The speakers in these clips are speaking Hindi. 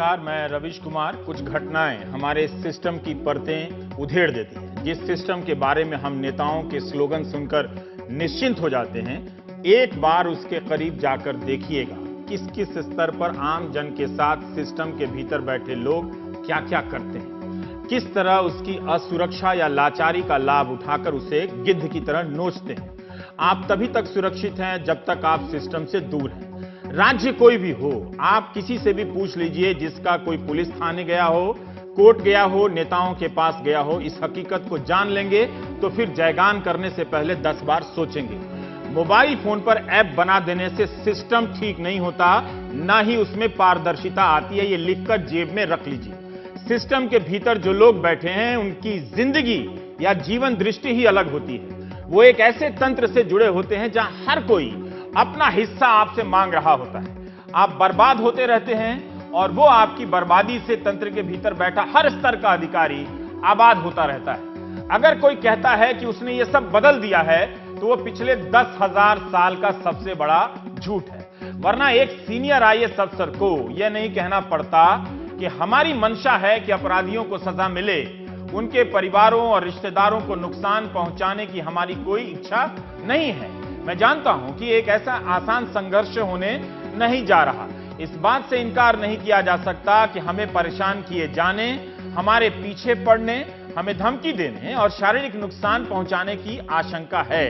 नमस्कार, मैं रविश कुमार। कुछ घटनाएं हमारे सिस्टम की परतें उधेड़ देती हैं। जिस सिस्टम के बारे में हम नेताओं के स्लोगन सुनकर निश्चिंत हो जाते हैं, एक बार उसके करीब जाकर देखिएगा किस किस स्तर पर आम जन के साथ सिस्टम के भीतर बैठे लोग क्या क्या करते हैं, किस तरह उसकी असुरक्षा या लाचारी का लाभ उठाकर उसे गिद्ध की तरह नोचते हैं। आप तभी तक सुरक्षित हैं जब तक आप सिस्टम से दूर हैं। राज्य कोई भी हो, आप किसी से भी पूछ लीजिए जिसका कोई पुलिस थाने गया हो, कोर्ट गया हो, नेताओं के पास गया हो, इस हकीकत को जान लेंगे तो फिर जयगान करने से पहले 10 बार सोचेंगे। मोबाइल फोन पर ऐप बना देने से सिस्टम ठीक नहीं होता, ना ही उसमें पारदर्शिता आती है। ये लिखकर जेब में रख लीजिए। सिस्टम के भीतर जो लोग बैठे हैं उनकी जिंदगी या जीवन दृष्टि ही अलग होती है। वो एक ऐसे तंत्र से जुड़े होते हैं जहां हर कोई अपना हिस्सा आपसे मांग रहा होता है। आप बर्बाद होते रहते हैं और वो आपकी बर्बादी से तंत्र के भीतर बैठा हर स्तर का अधिकारी आबाद होता रहता है। अगर कोई कहता है कि उसने ये सब बदल दिया है तो वो पिछले 10,000 साल का सबसे बड़ा झूठ है। वरना एक सीनियर आईएएस अफसर को यह नहीं कहना पड़ता कि हमारी मंशा है कि अपराधियों को सजा मिले, उनके परिवारों और रिश्तेदारों को नुकसान पहुंचाने की हमारी कोई इच्छा नहीं है। मैं जानता हूं कि एक ऐसा आसान संघर्ष होने नहीं जा रहा। इस बात से इनकार नहीं किया जा सकता कि हमें परेशान किए जाने, हमारे पीछे पड़ने, हमें धमकी देने और शारीरिक नुकसान पहुंचाने की आशंका है।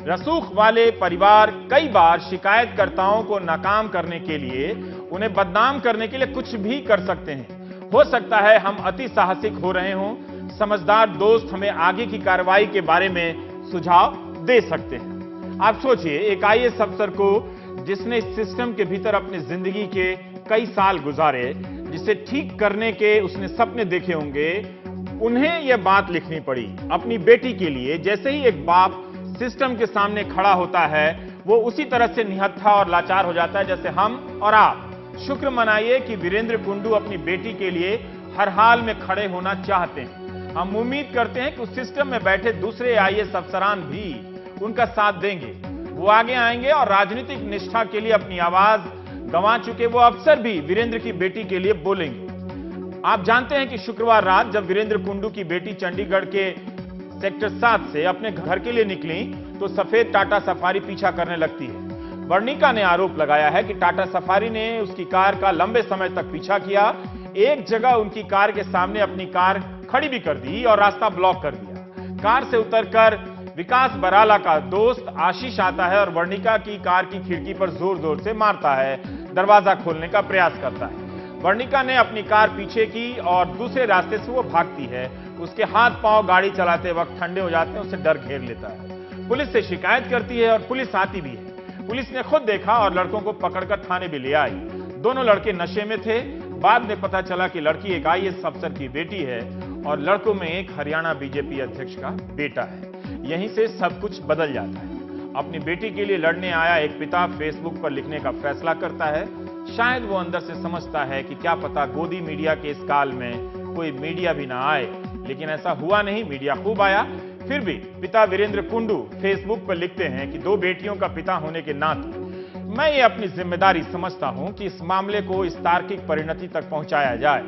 रसूख वाले परिवार कई बार शिकायतकर्ताओं को नाकाम करने के लिए, उन्हें बदनाम करने के लिए कुछ भी कर सकते हैं। हो सकता है हम अति साहसिक हो रहे हों। समझदार दोस्त हमें आगे की कार्रवाई के बारे में सुझाव दे सकते हैं। आप सोचिए, एक आईएएस अफसर को जिसने इस सिस्टम के भीतर अपनी जिंदगी के कई साल गुजारे, जिसे ठीक करने के उसने सपने देखे होंगे, उन्हें यह बात लिखनी पड़ी अपनी बेटी के लिए। जैसे ही एक बाप सिस्टम के सामने खड़ा होता है, वो उसी तरह से निहत्था और लाचार हो जाता है जैसे हम और आप। शुक्र मनाइए कि वीरेंद्र कुंडू अपनी बेटी के लिए हर हाल में खड़े होना चाहते हैं। हम उम्मीद करते हैं कि उस सिस्टम में बैठे दूसरे आईएएस अफसरान भी उनका साथ देंगे। वो आगे आएंगे और राजनीतिक निष्ठा के लिए अपनी आवाज गंवा चुके वो अफसर भी वीरेंद्र की बेटी के लिए बोलेंगे। आप जानते हैं कि शुक्रवार रात जब वीरेंद्र कुंडू की बेटी चंडीगढ़ के सेक्टर 7 से अपने घर के लिए निकली तो सफेद टाटा सफारी पीछा करने लगती है। वर्णिका ने आरोप लगाया है कि टाटा सफारी ने उसकी कार का लंबे समय तक पीछा किया। एक जगह उनकी कार के सामने अपनी कार खड़ी भी कर दी और रास्ता ब्लॉक कर दिया। कार से उतरकर विकास बराला का दोस्त आशीष आता है और वर्णिका की कार की खिड़की पर जोर जोर से मारता है, दरवाजा खोलने का प्रयास करता है। वर्णिका ने अपनी कार पीछे की और दूसरे रास्ते से वो भागती है। उसके हाथ पांव गाड़ी चलाते वक्त ठंडे हो जाते हैं, उसे डर घेर लेता है। पुलिस से शिकायत करती है और पुलिस आती भी है। पुलिस ने खुद देखा और लड़कों को पकड़कर थाने भी ले आई। दोनों लड़के नशे में थे। बाद में पता चला कि लड़की एक आईएएस अफसर की बेटी है और लड़कों में एक हरियाणा बीजेपी अध्यक्ष का बेटा है। यहीं से सब कुछ बदल जाता है। अपनी बेटी के लिए लड़ने आया एक पिता फेसबुक पर लिखने का फैसला करता है। शायद वो अंदर से समझता है कि क्या पता गोदी मीडिया के इस काल में कोई मीडिया भी ना आए, लेकिन ऐसा हुआ नहीं। मीडिया खूब आया। फिर भी पिता वीरेंद्र कुंडू फेसबुक पर लिखते हैं कि 2 बेटियों का पिता होने के नाते मैं ये अपनी जिम्मेदारी समझता हूं कि इस मामले को इस तार्किक परिणति तक पहुंचाया जाए।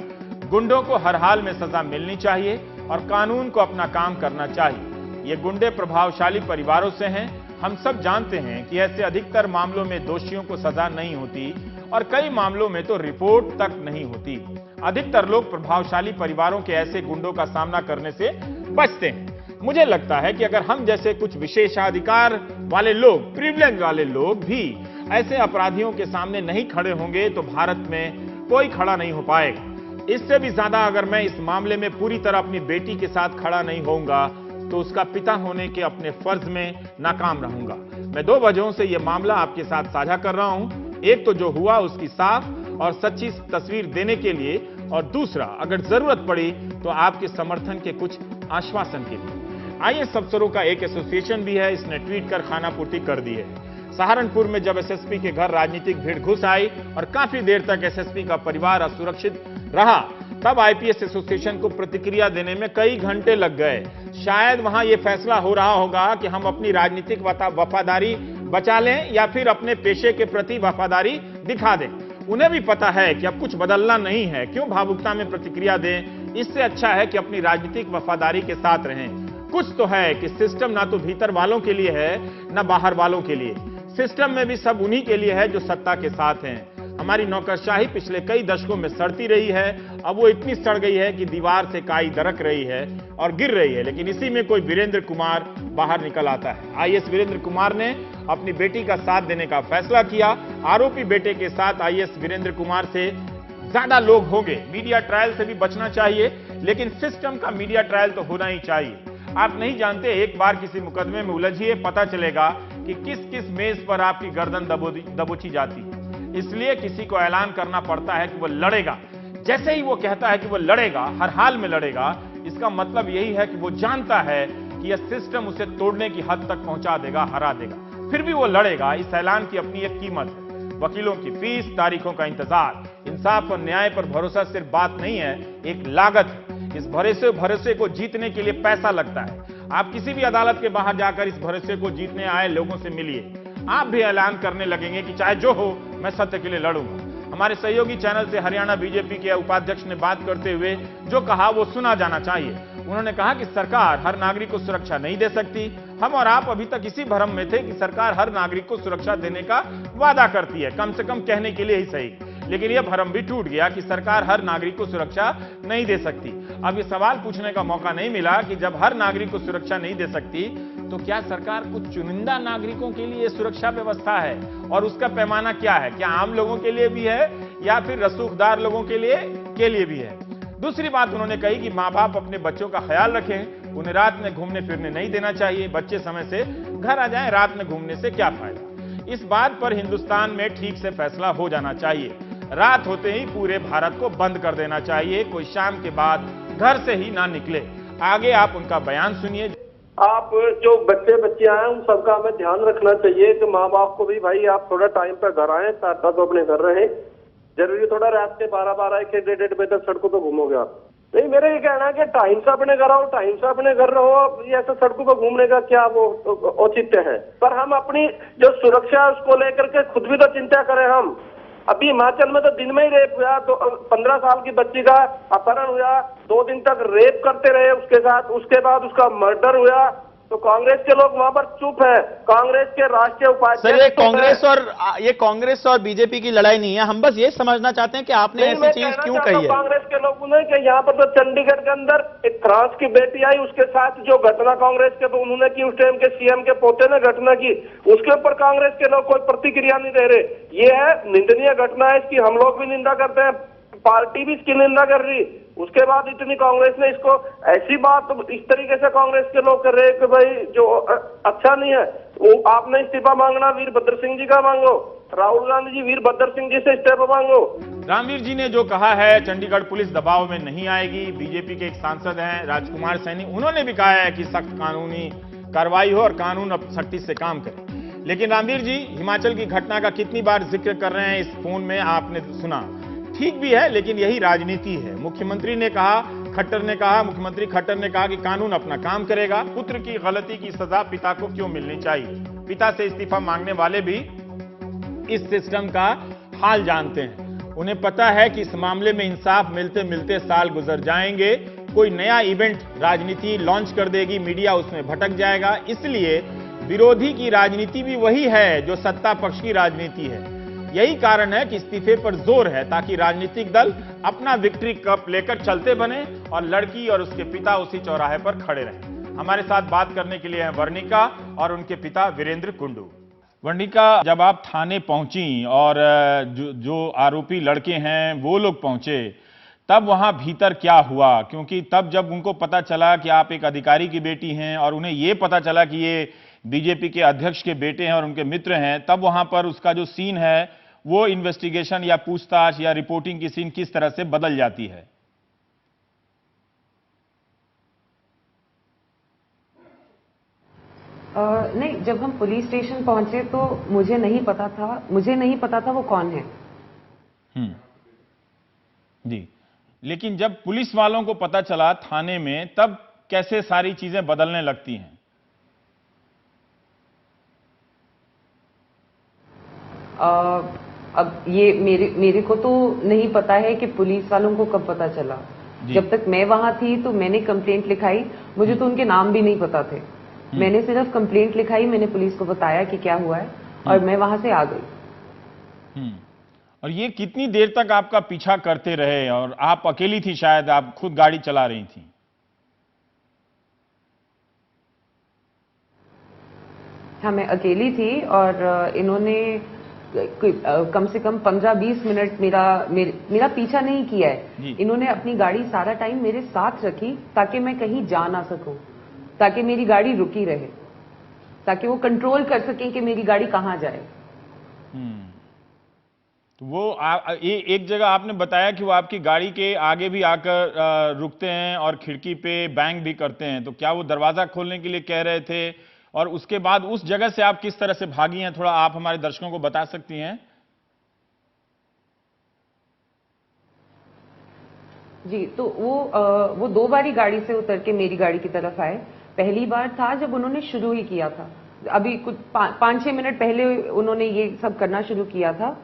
गुंडों को हर हाल में सजा मिलनी चाहिए और कानून को अपना काम करना चाहिए। ये गुंडे प्रभावशाली परिवारों से हैं। हम सब जानते हैं कि ऐसे अधिकतर मामलों में दोषियों को सजा नहीं होती और कई मामलों में तो रिपोर्ट तक नहीं होती। अधिकतर लोग प्रभावशाली परिवारों के ऐसे गुंडों का सामना करने से बचते हैं। मुझे लगता है कि अगर हम जैसे कुछ विशेषाधिकार वाले लोग, प्रिविलेज वाले लोग भी ऐसे अपराधियों के सामने नहीं खड़े होंगे तो भारत में कोई खड़ा नहीं हो पाएगा। इससे भी ज्यादा अगर मैं इस मामले में पूरी तरह अपनी बेटी के साथ खड़ा नहीं होऊंगा तो उसका पिता होने के अपने फर्ज में नाकाम रहूंगा। मैं 2 वजहों से यह मामला आपके साथ साझा कर रहा हूं। एक तो जो हुआ उसकी साफ और सच्ची तस्वीर देने के लिए, और दूसरा अगर जरूरत पड़ी तो आपके समर्थन के कुछ आश्वासन के लिए। आईएएस अफसरों का एक एसोसिएशन भी है, इसने ट्वीट कर खानापूर्ति कर दी है। सहारनपुर में जब एसएसपी के घर राजनीतिक भीड़ घुस आई और काफी देर तक एसएसपी का परिवार असुरक्षित रहा, तब आईपीएस एसोसिएशन को प्रतिक्रिया देने में कई घंटे लग गए। शायद वहां यह फैसला हो रहा होगा कि हम अपनी राजनीतिक वफादारी बचा लें या फिर अपने पेशे के प्रति वफादारी दिखा दें। उन्हें भी पता है कि अब कुछ बदलना नहीं है, क्यों भावुकता में प्रतिक्रिया दें। इससे अच्छा है कि अपनी राजनीतिक वफादारी के साथ रहें। कुछ तो है कि सिस्टम ना तो भीतर वालों के लिए है ना बाहर वालों के लिए। सिस्टम में भी सब उन्हीं के लिए है जो सत्ता के साथ हैं। हमारी नौकरशाही पिछले कई दशकों में सड़ती रही है, अब वो इतनी सड़ गई है कि दीवार से काई दरक रही है और गिर रही है। लेकिन इसी में कोई वीरेंद्र कुमार बाहर निकल आता है। आईएएस वीरेंद्र कुमार ने अपनी बेटी का साथ देने का फैसला किया। आरोपी बेटे के साथ आईएएस वीरेंद्र कुमार से ज्यादा लोग होंगे। मीडिया ट्रायल से भी बचना चाहिए, लेकिन सिस्टम का मीडिया ट्रायल तो होना ही चाहिए। आप नहीं जानते, एक बार किसी मुकदमे में उलझिए, पता चलेगा कि किस किस मेज पर आपकी गर्दन दबोची जाती है। इसलिए किसी को ऐलान करना पड़ता है कि वो लड़ेगा। जैसे ही वो कहता है कि वो लड़ेगा, हर हाल में लड़ेगा, इसका मतलब यही है कि वो जानता है कि यह सिस्टम उसे तोड़ने की हद तक पहुंचा देगा, हरा देगा। फिर भी वो लड़ेगा। इस ऐलान की अपनी एक कीमत है। वकीलों की फीस, तारीखों का इंतजार। इंसाफ और न्याय पर भरोसा सिर्फ बात नहीं है, एक लागत है। इस भरोसे को जीतने के लिए पैसा लगता है। आप किसी भी अदालत के बाहर जाकर इस भरोसे को जीतने आए लोगों से मिलिए। आप भी ऐलान करने लगेंगे कि चाहे जो हो, मैं सत्य के लिए लड़ूंगा। हमारे सहयोगी चैनल से हरियाणा बीजेपी के उपाध्यक्ष ने बात करते हुए जो कहा वो सुना जाना चाहिए। उन्होंने कहा कि सरकार हर नागरिक को सुरक्षा नहीं दे सकती। हम और आप अभी तक इसी भ्रम में थे कि सरकार हर नागरिक को सुरक्षा देने का वादा करती है, कम से कम कहने के लिए ही सही। लेकिन यह भ्रम भी टूट गया कि सरकार हर नागरिक को सुरक्षा नहीं दे सकती। अब ये सवाल पूछने का मौका नहीं मिला कि जब हर नागरिक को सुरक्षा नहीं दे सकती, तो क्या सरकार कुछ चुनिंदा नागरिकों के लिए सुरक्षा व्यवस्था है? और उसका पैमाना क्या है? क्या आम लोगों के लिए भी है या फिर रसूखदार लोगों के लिए भी है? दूसरी बात उन्होंने कही कि माँ बाप अपने बच्चों का ख्याल रखें, उन्हें रात में घूमने फिरने नहीं देना चाहिए। बच्चे समय से घर आ जाएं, रात में घूमने से क्या फायदा। इस बात पर हिंदुस्तान में ठीक से फैसला हो जाना चाहिए। रात होते ही पूरे भारत को बंद कर देना चाहिए। कोई शाम के बाद घर से ही ना निकले। आगे आप उनका बयान सुनिए। आप जो बच्चे बच्चियां हैं उन सबका हमें ध्यान रखना चाहिए कि माँ बाप को भी भाई आप थोड़ा टाइम पर घर आए, साथ तो अपने घर रहे। जरूरी थोड़ा रात के 12-12 1 1 बजे तक सड़कों पे घूमोगे आप? नहीं, मेरा ये कहना है कि टाइम से अपने घर आओ, टाइम से अपने घर रहो। ये ऐसे सड़कों पर घूमने का क्या वो औचित्य है? पर हम अपनी जो सुरक्षा है उसको लेकर के खुद भी तो चिंता करें। हम अभी हिमाचल में तो दिन में ही रेप हुआ, तो 15 साल की बच्ची का अपहरण हुआ, 2 दिन तक रेप करते रहे उसके साथ, उसके बाद उसका मर्डर हुआ। तो कांग्रेस के लोग वहां पर चुप है। कांग्रेस के राष्ट्रीय उपाध्यक्ष सर, ये कांग्रेस और बीजेपी की लड़ाई नहीं है। हम बस ये समझना चाहते हैं कि आपने ऐसी चीज क्यों कही है। कांग्रेस के लोगों ने कि यहाँ पर तो चंडीगढ़ के अंदर एक फ्रांस की बेटी आई, उसके साथ जो घटना कांग्रेस के तो उन्होंने की, उस टाइम के सीएम के पोते ने घटना की, उसके ऊपर कांग्रेस के लोग कोई प्रतिक्रिया नहीं दे रहे। ये है निंदनीय घटना है, इसकी हम लोग भी निंदा करते हैं, पार्टी भी इसकी निंदा कर रही। उसके बाद इतनी कांग्रेस ने इसको ऐसी बात इस तरीके से कांग्रेस के लोग कर रहे हैं कि भाई जो अच्छा नहीं है। वो आपने इस्तीफा मांगना वीरभद्र सिंह जी का मांगो, राहुल गांधी जी वीरभद्र सिंह जी से इस्तीफा मांगो। रामवीर जी ने जो कहा है, चंडीगढ़ पुलिस दबाव में नहीं आएगी। बीजेपी के एक सांसद हैं राजकुमार सैनी, उन्होंने भी कहा है कि सख्त कानूनी कार्रवाई हो और कानून अब सख्ती से काम करे। लेकिन रामवीर जी, हिमाचल की घटना का कितनी बार जिक्र कर रहे हैं इस फोन में, आपने सुना। ठीक भी है, लेकिन यही राजनीति है। मुख्यमंत्री खट्टर ने कहा कि कानून अपना काम करेगा। पुत्र की गलती की सजा पिता को क्यों मिलनी चाहिए? पिता से इस्तीफा मांगने वाले भी इस सिस्टम का हाल जानते हैं। उन्हें पता है कि इस मामले में इंसाफ मिलते मिलते साल गुजर जाएंगे। कोई नया इवेंट राजनीति लॉन्च कर देगी, मीडिया उसमें भटक जाएगा। इसलिए विरोधी की राजनीति भी वही है जो सत्ता पक्ष की राजनीति है। यही कारण है कि इस्तीफे पर जोर है, ताकि राजनीतिक दल अपना विक्ट्री कप लेकर चलते बने और लड़की और उसके पिता उसी चौराहे पर खड़े रहें। हमारे साथ बात करने के लिए हैं वर्णिका और उनके पिता वीरेंद्र कुंडू। वर्णिका, जब आप थाने पहुंची और जो आरोपी लड़के हैं वो लोग पहुंचे, तब वहां भीतर क्या हुआ? क्योंकि तब जब उनको पता चला कि आप एक अधिकारी की बेटी हैं और उन्हें यह पता चला कि ये बीजेपी के अध्यक्ष के बेटे हैं और उनके मित्र हैं, तब वहां पर उसका जो सीन है वो इन्वेस्टिगेशन या पूछताछ या रिपोर्टिंग की सीन किस तरह से बदल जाती है? नहीं, जब हम पुलिस स्टेशन पहुंचे तो मुझे नहीं पता था वो कौन है। जी, लेकिन जब पुलिस वालों को पता चला थाने में, तब कैसे सारी चीजें बदलने लगती हैं? अब ये मेरे को तो नहीं पता है कि पुलिस वालों को कब पता चला। जब तक मैं वहां थी तो मैंने कंप्लेंट लिखाई, मुझे तो उनके नाम भी नहीं पता थे। मैंने सिर्फ कंप्लेंट लिखाई, मैंने पुलिस को बताया कि क्या हुआ है और मैं वहां से आ गई। और ये कितनी देर तक आपका पीछा करते रहे? और आप अकेली थी, शायद आप खुद गाड़ी चला रही थी? हाँ, मैं अकेली थी और इन्होंने कम से कम 15-20 मिनट मेरा पीछा नहीं किया है। इन्होंने अपनी गाड़ी सारा टाइम मेरे साथ रखी ताकि मैं कहीं जा ना सकूं, ताकि मेरी गाड़ी रुकी रहे, ताकि वो कंट्रोल कर सकें कि मेरी गाड़ी कहां जाए। तो वो एक जगह आपने बताया कि वो आपकी गाड़ी के आगे भी आकर रुकते हैं और खिड़की पे बैंग भी करते हैं, तो क्या वो दरवाजा खोलने के लिए कह रहे थे? और उसके बाद उस जगह से आप किस तरह से भागी हैं, थोड़ा आप हमारे दर्शकों को बता सकती हैं? जी, तो वो 2 बारी गाड़ी से उतर के मेरी गाड़ी की तरफ आए। पहली बार था जब उन्होंने शुरू ही किया था, अभी कुछ 5-6 मिनट पहले उन्होंने ये सब करना शुरू किया था।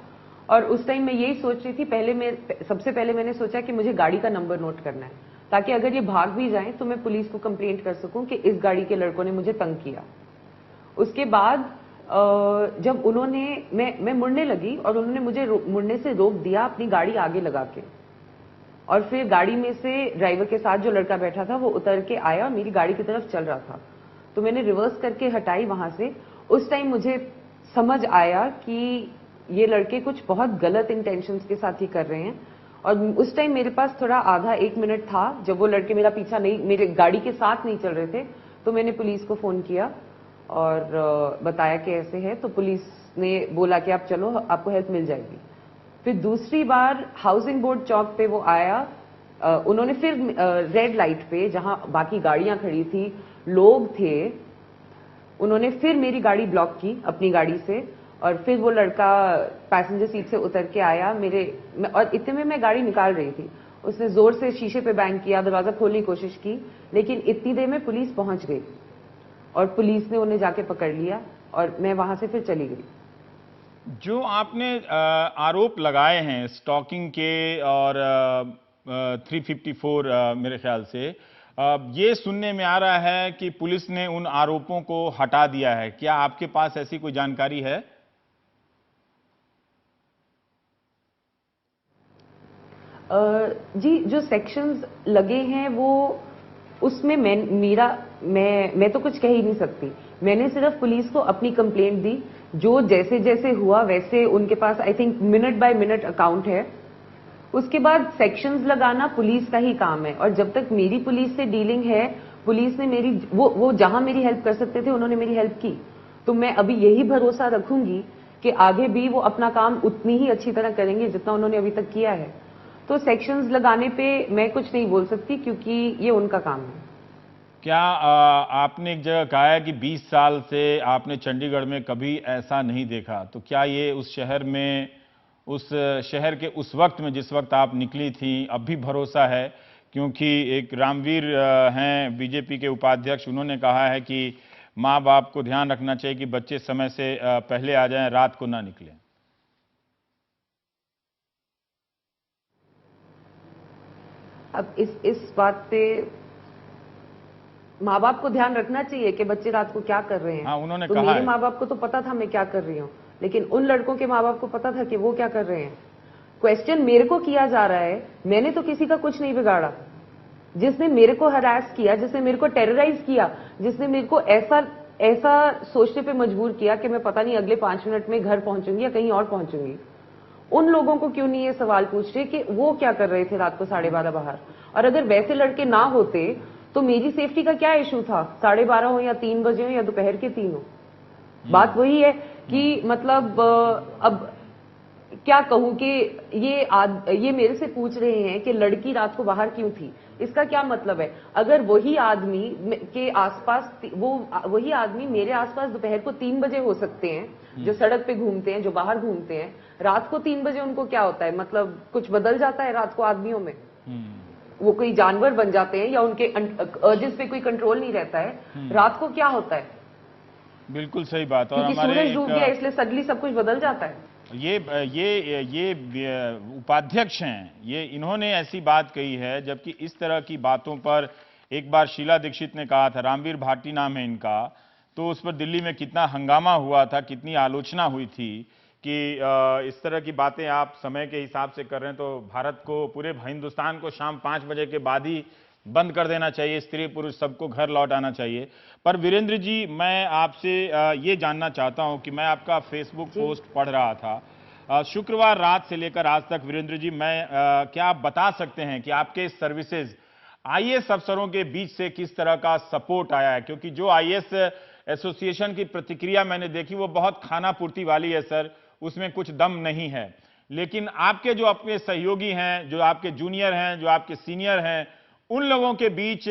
और उस टाइम मैं यही सोच रही थी, सबसे पहले मैंने सोचा कि मुझे गाड़ी का नंबर नोट करना है, ताकि अगर ये भाग भी जाएं तो मैं पुलिस को कंप्लेंट कर सकूं कि इस गाड़ी के लड़कों ने मुझे तंग किया। उसके बाद जब मैं मुड़ने लगी और उन्होंने मुझे मुड़ने से रोक दिया अपनी गाड़ी आगे लगा के, और फिर गाड़ी में से ड्राइवर के साथ जो लड़का बैठा था वो उतर के आया और मेरी गाड़ी की तरफ चल रहा था, तो मैंने रिवर्स करके हटाई वहां से। उस टाइम मुझे समझ आया कि ये लड़के कुछ बहुत गलत इंटेंशंस के साथ ही कर रहे हैं। और उस टाइम मेरे पास थोड़ा आधा 1 मिनट था, जब वो लड़के मेरा पीछा नहीं, मेरे गाड़ी के साथ नहीं चल रहे थे, तो मैंने पुलिस को फोन किया और बताया कि ऐसे है। तो पुलिस ने बोला कि आप चलो, आपको हेल्प मिल जाएगी। फिर दूसरी बार हाउसिंग बोर्ड चौक पे वो आया, उन्होंने फिर रेड लाइट पे जहां बाकी गाड़ियां खड़ी थी, लोग थे, उन्होंने फिर मेरी गाड़ी ब्लॉक की अपनी गाड़ी से। और फिर वो लड़का पैसेंजर सीट से उतर के आया और इतने में मैं गाड़ी निकाल रही थी, उसने जोर से शीशे पे बैंग किया, दरवाजा खोलने की कोशिश की, लेकिन इतनी देर में पुलिस पहुंच गई और पुलिस ने उन्हें जाके पकड़ लिया और मैं वहां से फिर चली गई। जो आपने आरोप लगाए हैं स्टॉकिंग के और 354 मेरे ख्याल से, ये सुनने में आ रहा है कि पुलिस ने उन आरोपों को हटा दिया है, क्या आपके पास ऐसी कोई जानकारी है? जी, जो सेक्शंस लगे हैं वो उसमें मैं तो कुछ कह ही नहीं सकती। मैंने सिर्फ पुलिस को अपनी कंप्लेंट दी, जो जैसे जैसे हुआ वैसे उनके पास I think minute by minute account है। उसके बाद सेक्शंस लगाना पुलिस का ही काम है, और जब तक मेरी पुलिस से डीलिंग है, पुलिस ने मेरी वो जहां मेरी हेल्प कर सकते थे उन्होंने मेरी हेल्प की। तो मैं अभी यही भरोसा रखूंगी कि आगे भी वो अपना काम उतनी ही अच्छी तरह करेंगे जितना उन्होंने अभी तक किया है। तो सेक्शंस लगाने पे मैं कुछ नहीं बोल सकती क्योंकि ये उनका काम है। क्या आपने एक जगह कहा है कि 20 साल से आपने चंडीगढ़ में कभी ऐसा नहीं देखा, तो क्या ये उस शहर के उस वक्त में जिस वक्त आप निकली थी अब भी भरोसा है? क्योंकि एक रामवीर हैं बीजेपी के उपाध्यक्ष, उन्होंने कहा है कि माँ बाप को ध्यान रखना चाहिए कि बच्चे समय से पहले आ जाएं, रात को ना निकलें। अब इस बात पे माँ बाप को ध्यान रखना चाहिए कि बच्चे रात को क्या कर रहे हैं। हाँ, उन्होंने तो कहा मेरे है। माँ बाप को तो पता था मैं क्या कर रही हूँ, लेकिन उन लड़कों के माँ बाप को पता था कि वो क्या कर रहे हैं। क्वेश्चन मेरे को किया जा रहा है, मैंने तो किसी का कुछ नहीं बिगाड़ा। जिसने मेरे को हरास किया, जिसने मेरे को टेरराइज किया, जिसने मेरे को ऐसा सोचने पे मजबूर किया कि मैं पता नहीं अगले 5 मिनट में घर पहुंचूंगी या कहीं और पहुंचूंगी, उन लोगों को क्यों नहीं ये सवाल पूछ रहे कि वो क्या कर रहे थे रात को 12:30 बाहर। और अगर वैसे लड़के ना होते तो मेरी सेफ्टी का क्या इशू था, 12:30 हो या 3 बजे हो या दोपहर के 3 हो। बात वही है कि मतलब अब क्या कहूं कि ये मेरे से पूछ रहे हैं कि लड़की रात को बाहर क्यों थी, इसका क्या मतलब है? अगर वही आदमी के आसपास वही आदमी मेरे आसपास दोपहर को 3 बजे हो सकते हैं, जो सड़क पे घूमते हैं, जो बाहर घूमते हैं, रात को 3 बजे उनको क्या होता है? मतलब कुछ बदल जाता है रात को आदमियों में? वो कोई जानवर बन जाते हैं या उनके अर्जेस पे कोई कंट्रोल नहीं रहता है? रात को क्या होता है? बिल्कुल सही बात। और क्योंकि सूरज डूब गया इसलिए सडनली सब कुछ बदल जाता है। ये उपाध्यक्ष हैं, ये इन्होंने ऐसी बात कही है, जबकि इस तरह की बातों पर एक बार शीला दीक्षित ने कहा था, रामवीर भाटी नाम है इनका, तो उस पर दिल्ली में कितना हंगामा हुआ था, कितनी आलोचना हुई थी कि इस तरह की बातें आप समय के हिसाब से कर रहे हैं, तो भारत को, पूरे हिंदुस्तान को शाम 5 बजे के बाद ही बंद कर देना चाहिए, स्त्री पुरुष सबको घर लौट आना चाहिए। पर वीरेंद्र जी, मैं आपसे ये जानना चाहता हूं कि मैं आपका फेसबुक पोस्ट पढ़ रहा था शुक्रवार रात से लेकर आज तक। वीरेंद्र जी, क्या आप बता सकते हैं कि आपके सर्विसेज आईएएस अफसरों के बीच से किस तरह का सपोर्ट आया है? क्योंकि जो आईएएस एसोसिएशन की प्रतिक्रिया मैंने देखी वो बहुत खाना पूर्ति वाली है सर, उसमें कुछ दम नहीं है। लेकिन आपके जो अपने सहयोगी हैं, जो आपके जूनियर हैं, जो आपके सीनियर हैं, उन लोगों के बीच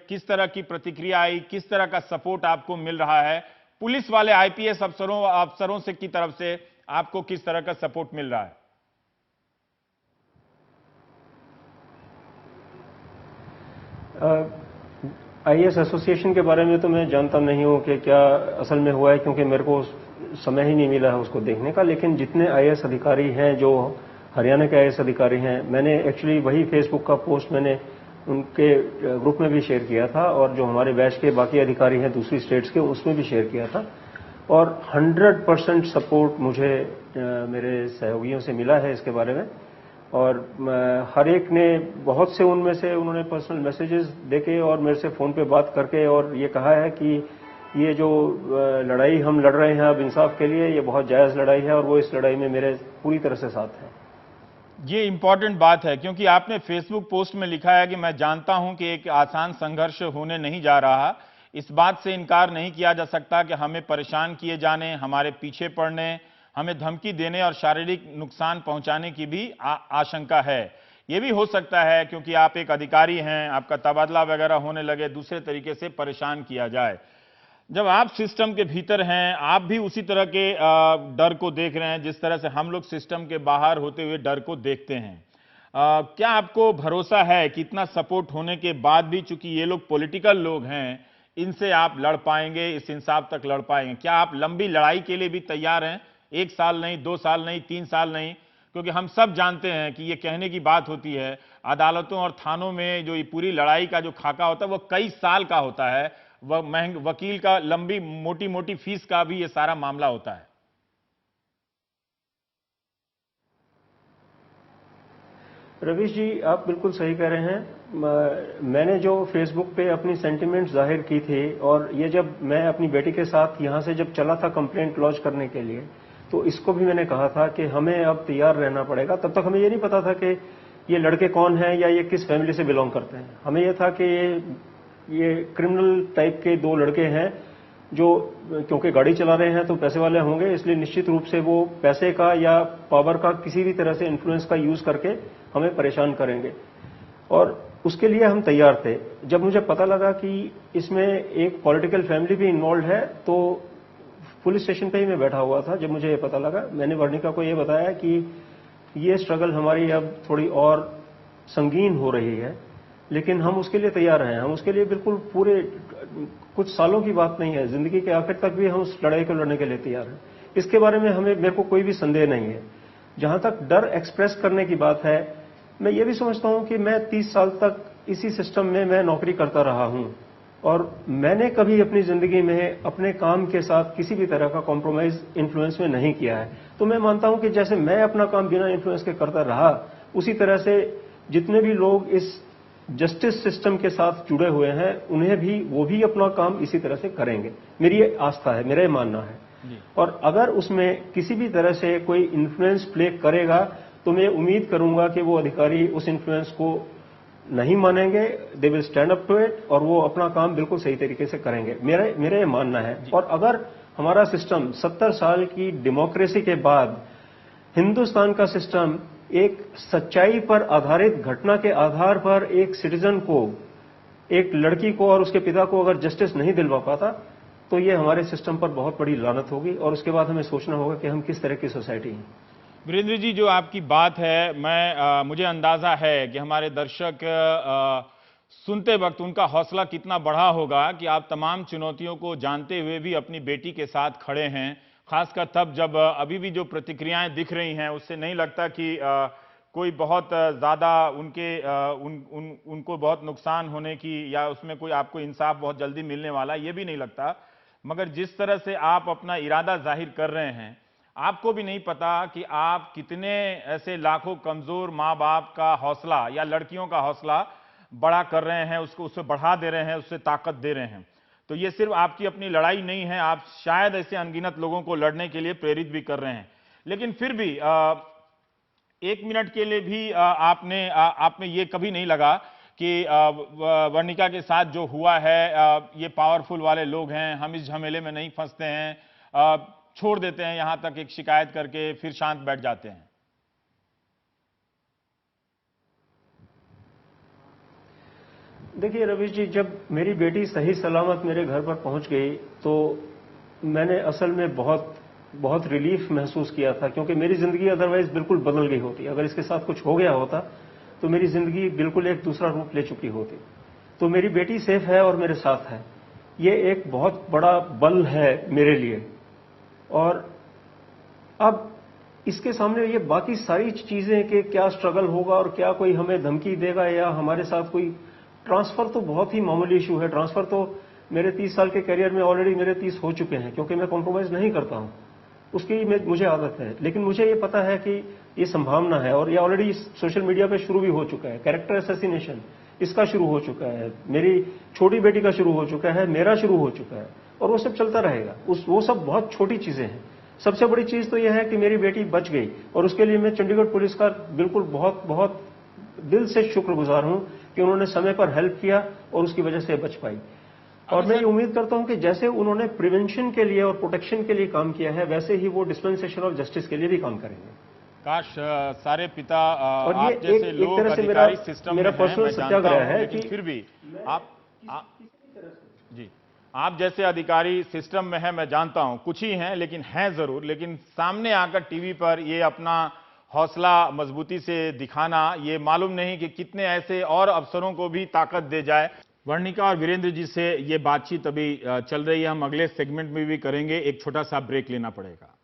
किस तरह की प्रतिक्रिया आई, किस तरह का सपोर्ट आपको मिल रहा है? पुलिस वाले आईपीएस अफसरों से की तरफ से आपको किस तरह का सपोर्ट मिल रहा है? आईएएस एसोसिएशन के बारे में तो मैं जानता नहीं हूं कि क्या असल में हुआ है, क्योंकि मेरे को समय ही नहीं मिला है उसको देखने का। लेकिन जितने आईएएस अधिकारी हैं, जो हरियाणा के आईएएस अधिकारी हैं, मैंने एक्चुअली वही फेसबुक का पोस्ट मैंने उनके ग्रुप में भी शेयर किया था, और जो हमारे बैच के बाकी अधिकारी हैं दूसरी स्टेट्स के, उसमें भी शेयर किया था। और 100% सपोर्ट मुझे मेरे सहयोगियों से मिला है इसके बारे में। और हर एक ने, बहुत से उनमें से उन्होंने पर्सनल मैसेजेस देके और मेरे से फोन पे बात करके और ये कहा है कि ये जो लड़ाई हम लड़ रहे हैं अब इंसाफ के लिए, ये बहुत जायज लड़ाई है और वो इस लड़ाई में मेरे पूरी तरह से साथ है। ये इंपॉर्टेंट बात है, क्योंकि आपने फेसबुक पोस्ट में लिखा है कि मैं जानता हूं कि एक आसान संघर्ष होने नहीं जा रहा। इस बात से इनकार नहीं किया जा सकता कि हमें परेशान किए जाने, हमारे पीछे पड़ने, हमें धमकी देने और शारीरिक नुकसान पहुंचाने की भी आशंका है। यह भी हो सकता है क्योंकि आप एक अधिकारी हैं, आपका तबादला वगैरह होने लगे, दूसरे तरीके से परेशान किया जाए। जब आप सिस्टम के भीतर हैं, आप भी उसी तरह के डर को देख रहे हैं जिस तरह से हम लोग सिस्टम के बाहर होते हुए डर को देखते हैं। क्या आपको भरोसा है कि इतना सपोर्ट होने के बाद भी, चूंकि ये लोग पॉलिटिकल लोग हैं, इनसे आप लड़ पाएंगे, इस इंसाफ तक लड़ पाएंगे? क्या आप लंबी लड़ाई के लिए भी तैयार हैं? 1 साल नहीं, 2 साल नहीं, 3 साल नहीं, क्योंकि हम सब जानते हैं कि ये कहने की बात होती है, अदालतों और थानों में जो ये पूरी लड़ाई का जो खाका होता है वो कई साल का होता है। वकील का लंबी मोटी मोटी फीस का भी ये सारा मामला होता है। रवीश जी, आप बिल्कुल सही कह रहे हैं। मैंने जो फेसबुक पे अपनी सेंटिमेंट जाहिर की थी, और ये जब मैं अपनी बेटी के साथ यहां से जब चला था कंप्लेंट लॉन्च करने के लिए, तो इसको भी मैंने कहा था कि हमें अब तैयार रहना पड़ेगा। तब तक हमें ये नहीं पता था कि ये लड़के कौन हैं या ये किस फैमिली से बिलोंग करते हैं। हमें यह था कि ये क्रिमिनल टाइप के 2 लड़के हैं जो, क्योंकि गाड़ी चला रहे हैं तो पैसे वाले होंगे, इसलिए निश्चित रूप से वो पैसे का या पावर का किसी भी तरह से इन्फ्लुएंस का यूज करके हमें परेशान करेंगे, और उसके लिए हम तैयार थे। जब मुझे पता लगा कि इसमें एक पॉलिटिकल फैमिली भी इन्वॉल्व है, तो पुलिस स्टेशन पे ही मैं बैठा हुआ था। जब मुझे ये पता लगा, मैंने वर्णिका को ये बताया कि ये स्ट्रगल हमारी अब थोड़ी और संगीन हो रही है, लेकिन हम उसके लिए तैयार हैं। हम उसके लिए बिल्कुल पूरे, कुछ सालों की बात नहीं है, जिंदगी के आखिर तक भी हम उस लड़ाई को लड़ने के लिए तैयार हैं। इसके बारे में मेरे को कोई भी संदेह नहीं है। जहां तक डर एक्सप्रेस करने की बात है, मैं ये भी समझता हूं कि मैं 30 साल तक इसी सिस्टम में मैं नौकरी करता रहा हूं, और मैंने कभी अपनी जिंदगी में अपने काम के साथ किसी भी तरह का कॉम्प्रोमाइज इन्फ्लुएंस में नहीं किया है। तो मैं मानता हूं कि जैसे मैं अपना काम बिना इन्फ्लुएंस के करता रहा, उसी तरह से जितने भी लोग इस जस्टिस सिस्टम के साथ जुड़े हुए हैं, उन्हें भी, वो भी अपना काम इसी तरह से करेंगे। मेरी ये आस्था है, मेरा ये मानना है। और अगर उसमें किसी भी तरह से कोई इन्फ्लुएंस प्ले करेगा, तो मैं उम्मीद करूंगा कि वो अधिकारी उस इन्फ्लुएंस को नहीं मानेंगे, they will stand up to it, और वो अपना काम बिल्कुल सही तरीके से करेंगे। मेरा ये मानना है। और अगर हमारा सिस्टम 70 साल की डेमोक्रेसी के बाद, हिंदुस्तान का सिस्टम एक सच्चाई पर आधारित घटना के आधार पर एक सिटीजन को, एक लड़की को और उसके पिता को अगर जस्टिस नहीं दिलवा पाता, तो ये हमारे सिस्टम पर बहुत बड़ी लानत होगी, और उसके बाद हमें सोचना होगा कि हम किस तरह की सोसाइटी हैं। वीरेंद्र जी, जो आपकी बात है, मुझे अंदाजा है कि हमारे दर्शक सुनते वक्त उनका हौसला कितना बढ़ा होगा कि आप तमाम चुनौतियों को जानते हुए भी अपनी बेटी के साथ खड़े हैं, खासकर तब जब अभी भी जो प्रतिक्रियाएं दिख रही हैं उससे नहीं लगता कि कोई बहुत ज़्यादा उनको बहुत नुकसान होने की या उसमें कोई आपको इंसाफ बहुत जल्दी मिलने वाला, ये भी नहीं लगता। मगर जिस तरह से आप अपना इरादा जाहिर कर रहे हैं, आपको भी नहीं पता कि आप कितने ऐसे लाखों कमज़ोर माँ बाप का हौसला या लड़कियों का हौसला बड़ा कर रहे हैं, उससे बढ़ा दे रहे हैं, उससे ताकत दे रहे हैं। तो ये सिर्फ आपकी अपनी लड़ाई नहीं है, आप शायद ऐसे अनगिनत लोगों को लड़ने के लिए प्रेरित भी कर रहे हैं। लेकिन फिर भी एक मिनट के लिए भी आपने ये कभी नहीं लगा कि वर्णिका के साथ जो हुआ है, ये पावरफुल वाले लोग हैं, हम इस झमेले में नहीं फंसते हैं, छोड़ देते हैं यहां तक एक शिकायत करके फिर शांत बैठ जाते हैं? देखिए रवीश जी, जब मेरी बेटी सही सलामत मेरे घर पर पहुंच गई तो मैंने असल में बहुत रिलीफ महसूस किया था, क्योंकि मेरी जिंदगी अदरवाइज बिल्कुल बदल गई होती। अगर इसके साथ कुछ हो गया होता तो मेरी जिंदगी बिल्कुल एक दूसरा रूप ले चुकी होती। तो मेरी बेटी सेफ है और मेरे साथ है, ये एक बहुत बड़ा बल है मेरे लिए। और अब इसके सामने ये बाकी सारी चीजें कि क्या स्ट्रगल होगा और क्या कोई हमें धमकी देगा या हमारे साथ कोई ट्रांसफर, तो बहुत ही मामूली इशू है। ट्रांसफर तो मेरे 30 साल के करियर में ऑलरेडी मेरे 30 हो चुके हैं, क्योंकि मैं कॉम्प्रोमाइज नहीं करता हूं, उसकी मुझे आदत है। लेकिन मुझे ये पता है कि ये संभावना है और ये ऑलरेडी सोशल मीडिया पे शुरू भी हो चुका है। कैरेक्टर असैसिनेशन इसका शुरू हो चुका है, मेरी छोटी बेटी का शुरू हो चुका है, मेरा शुरू हो चुका है, और वो सब चलता रहेगा। वो सब बहुत छोटी चीजें हैं। सबसे बड़ी चीज तो यह है कि मेरी बेटी बच गई, और उसके लिए मैं चंडीगढ़ पुलिस का बिल्कुल बहुत दिल से शुक्रगुजार हूं कि उन्होंने समय पर हेल्प किया और उसकी वजह से बच पाई। और मैं ये उम्मीद करता हूं कि जैसे उन्होंने प्रिवेंशन के लिए और प्रोटेक्शन के लिए काम किया है, वैसे ही वो डिस्पेंसेशन ऑफ जस्टिस के लिए भी काम करेंगे। काश सारे पिता और आप ये जैसे लोग एक तरह से अधिकारी सिस्टम मेरा में हैं, पर्सनल मैं जानता सत्याग्रह हूं, है लेकिन कि फिर भी आप जैसे अधिकारी सिस्टम में है, मैं जानता हूं, कुछ ही हैं लेकिन हैं जरूर। लेकिन सामने आकर टीवी पर ये अपना हौसला मजबूती से दिखाना, ये मालूम नहीं कि कितने ऐसे और अफसरों को भी ताकत दे जाए। वर्णिका और वीरेंद्र जी से ये बातचीत अभी चल रही है, हम अगले सेगमेंट में भी करेंगे। एक छोटा सा ब्रेक लेना पड़ेगा।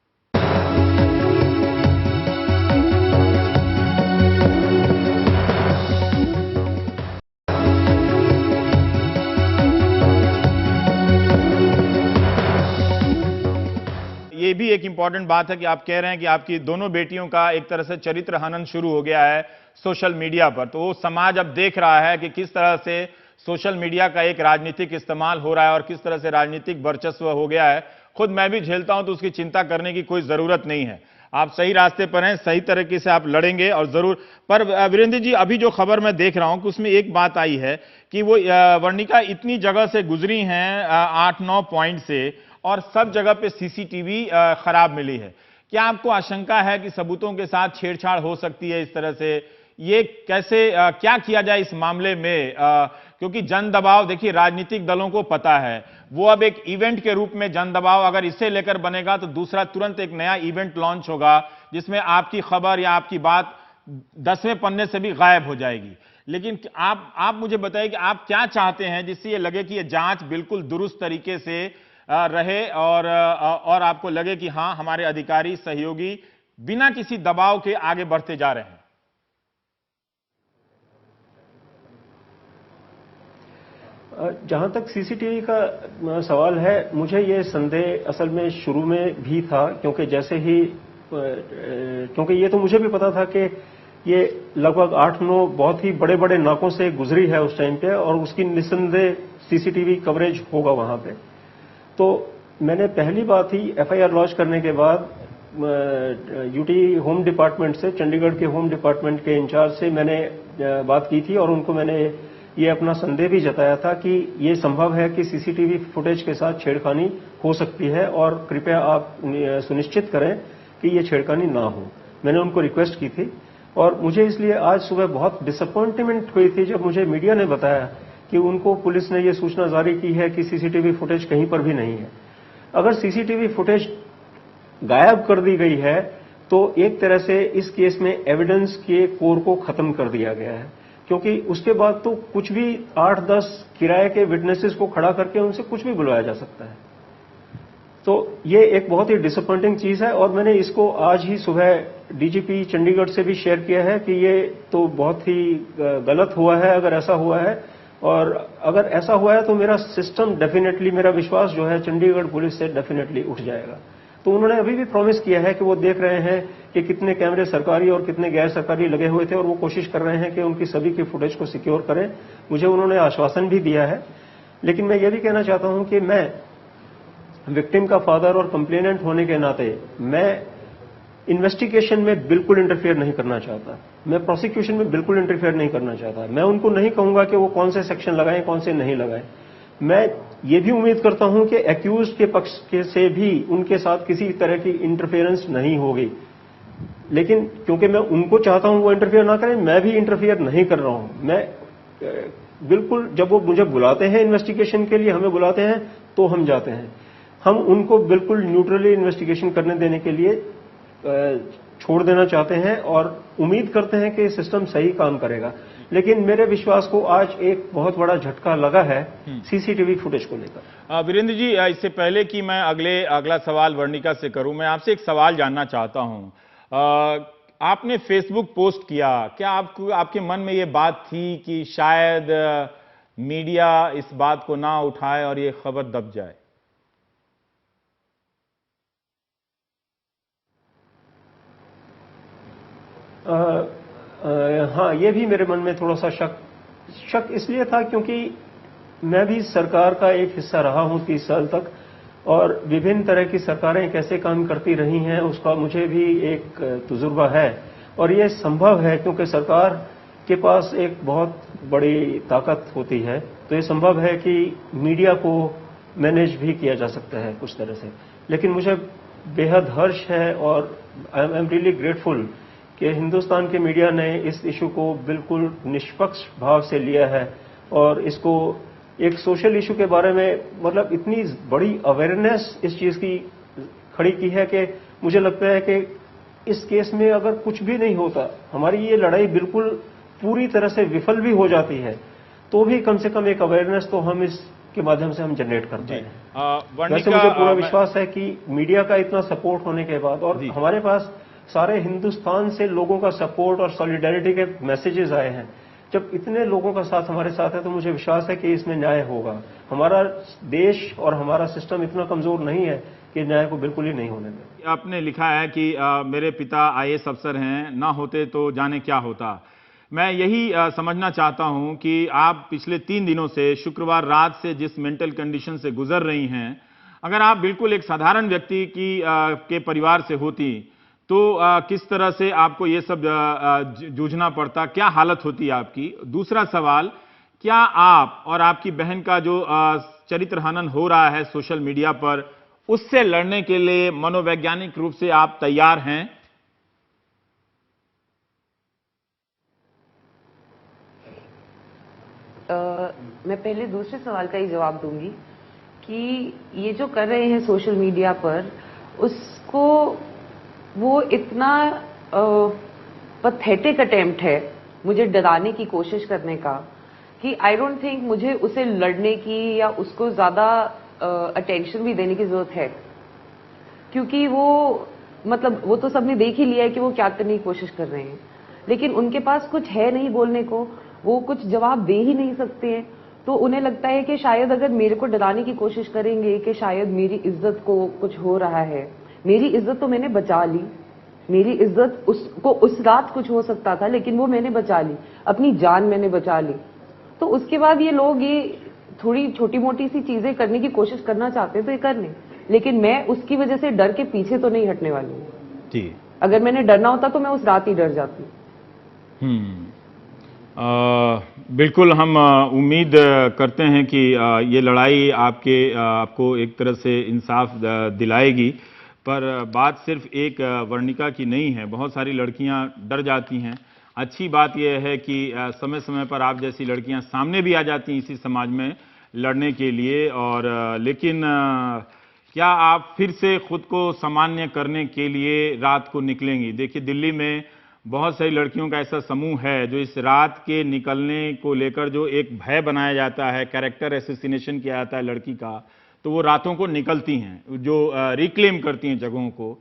ये भी एक इंपॉर्टेंट बात है कि आप कह रहे हैं कि आपकी दोनों बेटियों का एक तरह से चरित्र हनन शुरू हो गया है सोशल मीडिया पर। तो वो समाज अब देख रहा है कि किस तरह से सोशल मीडिया का एक राजनीतिक इस्तेमाल हो रहा है और किस तरह से राजनीतिक वर्चस्व हो गया है। खुद मैं भी झेलता हूं, तो उसकी चिंता करने की कोई जरूरत नहीं है। आप सही रास्ते पर हैं, सही तरीके से आप लड़ेंगे और जरूर। पर वीरेंद्र जी, अभी जो खबर मैं देख रहा हूं कि उसमें एक बात आई है कि वो वर्णिका इतनी जगह से गुजरी हैं 8-9 पॉइंट से, और सब जगह पे सीसीटीवी खराब मिली है। क्या आपको आशंका है कि सबूतों के साथ छेड़छाड़ हो सकती है इस तरह से? ये कैसे क्या किया जाए इस मामले में? क्योंकि जन दबाव, देखिए राजनीतिक दलों को पता है, वो अब एक इवेंट के रूप में जन दबाव अगर इसे लेकर बनेगा तो दूसरा तुरंत एक नया इवेंट लॉन्च होगा जिसमें आपकी खबर या आपकी बात 10वें पन्ने से भी गायब हो जाएगी। लेकिन आप मुझे बताइए कि आप क्या चाहते हैं जिससे ये लगे कि ये जांच बिल्कुल दुरुस्त तरीके से रहे और आपको लगे कि हां, हमारे अधिकारी सहयोगी बिना किसी दबाव के आगे बढ़ते जा रहे हैं? जहां तक सीसीटीवी का सवाल है, मुझे ये संदेह असल में शुरू में भी था, क्योंकि ये तो मुझे भी पता था कि ये लगभग 8-9 बहुत ही बड़े बड़े नाकों से गुजरी है उस टाइम पे, और उसकी निस्संदेह सीसीटीवी कवरेज होगा वहां पे। तो मैंने पहली बात ही एफआईआर लॉन्च करने के बाद यूटी होम डिपार्टमेंट से, चंडीगढ़ के होम डिपार्टमेंट के इंचार्ज से मैंने बात की थी और उनको मैंने ये अपना संदेह भी जताया था कि ये संभव है कि सीसीटीवी फुटेज के साथ छेड़खानी हो सकती है और कृपया आप सुनिश्चित करें कि ये छेड़खानी ना हो। मैंने उनको रिक्वेस्ट की थी, और मुझे इसलिए आज सुबह बहुत डिसअपॉइंटमेंट हुई थी जब मुझे मीडिया ने बताया कि उनको पुलिस ने ये सूचना जारी की है कि सीसीटीवी फुटेज कहीं पर भी नहीं है। अगर सीसीटीवी फुटेज गायब कर दी गई है तो एक तरह से इस केस में एविडेंस के कोर को खत्म कर दिया गया है, क्योंकि उसके बाद तो कुछ भी 8-10 किराए के विटनेसेस को खड़ा करके उनसे कुछ भी बुलवाया जा सकता है। तो ये एक बहुत ही डिसअपॉइंटिंग चीज है और मैंने इसको आज ही सुबह डीजीपी चंडीगढ़ से भी शेयर किया है कि ये तो बहुत ही गलत हुआ है अगर ऐसा हुआ है, और अगर ऐसा हुआ है तो मेरा सिस्टम डेफिनेटली, मेरा विश्वास जो है चंडीगढ़ पुलिस से डेफिनेटली उठ जाएगा। तो उन्होंने अभी भी प्रॉमिस किया है कि वो देख रहे हैं कि कितने कैमरे सरकारी और कितने गैर सरकारी लगे हुए थे और वो कोशिश कर रहे हैं कि उनकी सभी की फुटेज को सिक्योर करें। मुझे उन्होंने आश्वासन भी दिया है, लेकिन मैं ये भी कहना चाहता हूं कि मैं विक्टिम का फादर और कंप्लेनेंट होने के नाते मैं इन्वेस्टिगेशन में बिल्कुल इंटरफेयर नहीं करना चाहता, मैं प्रोसिक्यूशन में बिल्कुल इंटरफेयर नहीं करना चाहता। मैं उनको नहीं कहूंगा कि वो कौन से सेक्शन लगाएं कौन से नहीं लगाएं। मैं ये भी उम्मीद करता हूं कि एक्यूज के पक्ष के से भी उनके साथ किसी तरह की इंटरफेरेंस नहीं होगी, लेकिन क्योंकि मैं उनको चाहता हूं वो इंटरफेयर ना करें, मैं भी इंटरफेयर नहीं कर रहा हूं। मैं बिल्कुल, जब वो मुझे बुलाते हैं इन्वेस्टिगेशन के लिए, हमें बुलाते हैं तो हम जाते हैं, हम उनको बिल्कुल न्यूट्रली इन्वेस्टिगेशन करने देने के लिए छोड़ देना चाहते हैं और उम्मीद करते हैं कि सिस्टम सही काम करेगा। लेकिन मेरे विश्वास को आज एक बहुत बड़ा झटका लगा है सीसीटीवी फुटेज को लेकर। वीरेंद्र जी, इससे पहले कि मैं अगला सवाल वर्णिका से करूं, मैं आपसे एक सवाल जानना चाहता हूं। आपने फेसबुक पोस्ट किया, क्या आपके मन में ये बात थी कि शायद मीडिया इस बात को ना उठाए और ये खबर दब जाए? हाँ, ये भी मेरे मन में थोड़ा सा शक इसलिए था क्योंकि मैं भी सरकार का एक हिस्सा रहा हूं 30 साल तक, और विभिन्न तरह की सरकारें कैसे काम करती रही हैं उसका मुझे भी एक तजुर्बा है। और ये संभव है क्योंकि सरकार के पास एक बहुत बड़ी ताकत होती है, तो ये संभव है कि मीडिया को मैनेज भी किया जा सकता है कुछ तरह से। लेकिन मुझे बेहद हर्ष है और आई एम रियली ग्रेटफुल कि हिंदुस्तान के मीडिया ने इस इशू को बिल्कुल निष्पक्ष भाव से लिया है और इसको एक सोशल इशू के बारे में मतलब इतनी बड़ी अवेयरनेस इस चीज की खड़ी की है कि मुझे लगता है कि इस केस में अगर कुछ भी नहीं होता, हमारी ये लड़ाई बिल्कुल पूरी तरह से विफल भी हो जाती है, तो भी कम से कम एक अवेयरनेस तो हम इसके माध्यम से हम जनरेट करते हैं। वैसे मुझे पूरा विश्वास है कि मीडिया का इतना सपोर्ट होने के बाद और हमारे पास सारे हिंदुस्तान से लोगों का सपोर्ट और सॉलिडेरिटी के मैसेजेस आए हैं, जब इतने लोगों का साथ हमारे साथ है तो मुझे विश्वास है कि इसमें न्याय होगा। हमारा देश और हमारा सिस्टम इतना कमजोर नहीं है कि न्याय को बिल्कुल ही नहीं होने दें। आपने लिखा है कि मेरे पिता आईएएस अफसर हैं, ना होते तो जाने क्या होता। मैं यही समझना चाहता हूं कि आप पिछले 3 दिनों से शुक्रवार रात से जिस मेंटल कंडीशन से गुजर रही हैं, अगर आप बिल्कुल एक साधारण व्यक्ति के परिवार से होती तो किस तरह से आपको ये सब जूझना पड़ता, क्या हालत होती आपकी? दूसरा सवाल, क्या आप और आपकी बहन का जो चरित्र हनन हो रहा है सोशल मीडिया पर, उससे लड़ने के लिए मनोवैज्ञानिक रूप से आप तैयार हैं? मैं पहले दूसरे सवाल का ही जवाब दूंगी कि ये जो कर रहे हैं सोशल मीडिया पर, उसको वो इतना पथेटिक अटेम्प्ट है मुझे डराने की कोशिश करने का कि आई डोंट थिंक मुझे उसे लड़ने की या उसको ज्यादा अटेंशन भी देने की जरूरत है, क्योंकि वो मतलब वो तो सबने देख ही लिया है कि वो क्या करने की कोशिश कर रहे हैं, लेकिन उनके पास कुछ है नहीं बोलने को, वो कुछ जवाब दे ही नहीं सकते हैं। तो उन्हें लगता है कि शायद अगर मेरे को डराने की कोशिश करेंगे कि शायद मेरी इज्जत को कुछ हो रहा है। मेरी इज्जत तो मैंने बचा ली, मेरी इज्जत उसको उस रात कुछ हो सकता था, लेकिन वो मैंने बचा ली, अपनी जान मैंने बचा ली। तो उसके बाद ये लोग ये थोड़ी छोटी मोटी सी चीजें करने की कोशिश करना चाहते हैं तो ये कर लें, लेकिन मैं उसकी वजह से डर के पीछे तो नहीं हटने वाली हूँ जी। अगर मैंने डरना होता तो मैं उस रात ही डर जाती। बिल्कुल, हम उम्मीद करते हैं कि ये लड़ाई आपको एक तरह से इंसाफ दिलाएगी, पर बात सिर्फ एक वर्णिका की नहीं है, बहुत सारी लड़कियां डर जाती हैं। अच्छी बात यह है कि समय समय पर आप जैसी लड़कियां सामने भी आ जाती हैं इसी समाज में लड़ने के लिए, और लेकिन क्या आप फिर से खुद को सामान्य करने के लिए रात को निकलेंगी? देखिए, दिल्ली में बहुत सारी लड़कियों का ऐसा समूह है जो इस रात के निकलने को लेकर जो एक भय बनाया जाता है, कैरेक्टर एसेसिनेशन किया जाता है लड़की का, तो वो रातों को निकलती हैं, जो रिक्लेम करती हैं जगहों को।